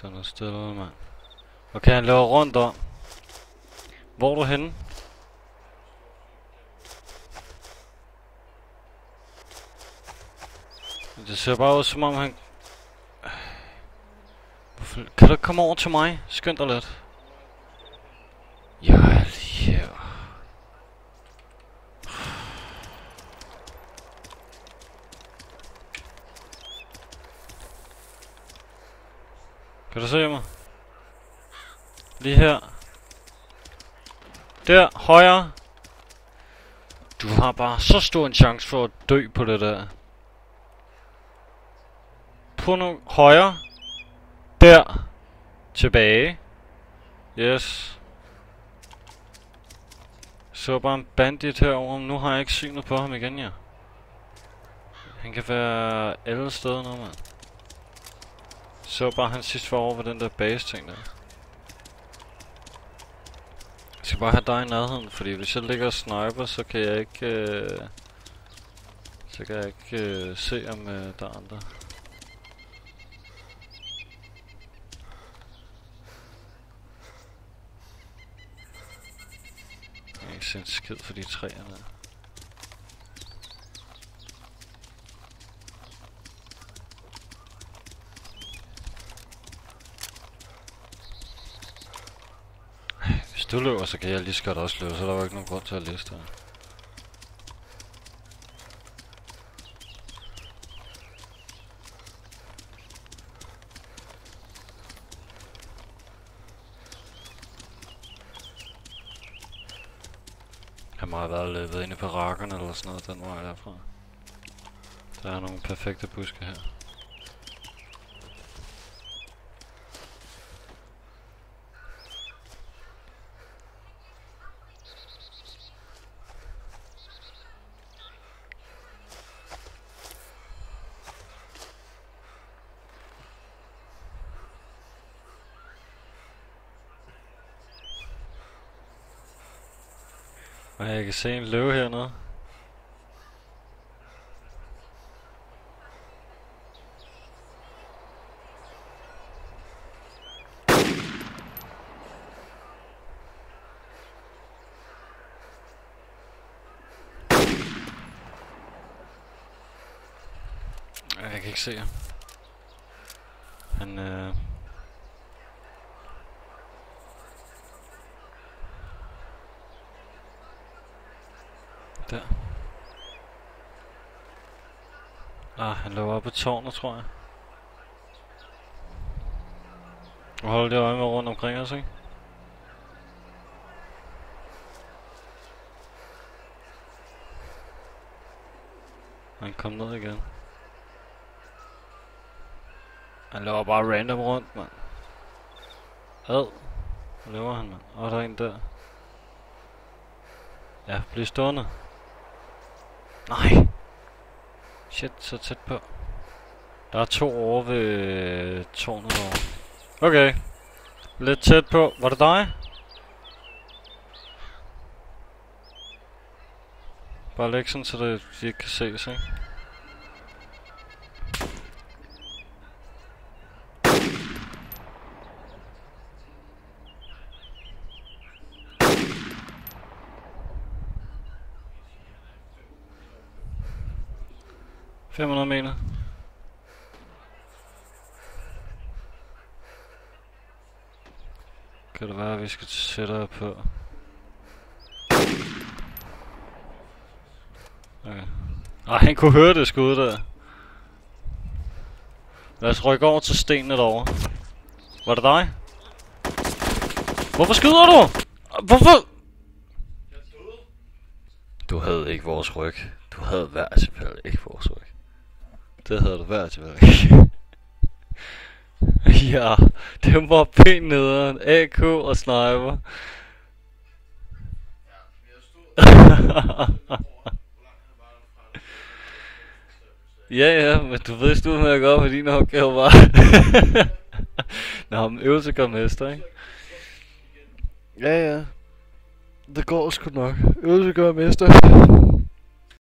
Stå noget stille, mand. Okay, han løber rundt om. Hvor er du henne? Det ser bare ud som om han... Kan du komme over til mig? Skynd dig lidt. Jeg er lige her. Kan du se mig? Lige her. Der, højre. Du har bare så stor en chance for at dø på det der. På nogle højre. Der. Tilbage. Yes. Så bare en bandit herovre. Nu har jeg ikke synet på ham igen, ja. Han kan være alle steder nu, mand. Så bare han sidst var over ved den der base ting der. Jeg skal bare have dig i nærheden, fordi hvis jeg ligger og sniper, så kan jeg ikke se om der er andre. Jeg kan ikke se en skid for de træer der. Hvis du løber, så kan jeg lige så godt også løbe, så der var ikke nogen grund til at liste her. Han må have været løbet inde på rakkerne eller sådan noget den vej derfra. Der er nogle perfekte buske her. Og jeg kan se en løve hernede. Jeg kan ikke se ham. Han der. Han løber op på tårnet, tror jeg. Og holder det øje med rundt omkring os, ikke? Han kom ned igen. Han løber bare random rundt, mand. Hvad løber han, mand? Der er en der. Ja, bliv stående. Nej! Shit, så tæt på. Der er 2 over ved tårnet derovre. Okay. Lidt tæt på. Var det dig? Bare læg sådan, så de ikke kan ses, ikke? ...500 meter. Kan det være, at vi skal sætte på? Okay. Han kunne høre det skud der. Lad os rykke over til stenene derovre. Var det dig? Hvorfor skyder du? Hvorfor? Du havde ikke vores ryg. Du havde hvert fald ikke vores ryg. Det havde du hvert fald ikke. Ja, det var pænt nederen. AK og sniper. Ja, men du vidste udmærket godt, hvad din opgave var. Nå, men øvelse gør mester, ikke? Ja. Det går sgu nok. Øvelse gør mester.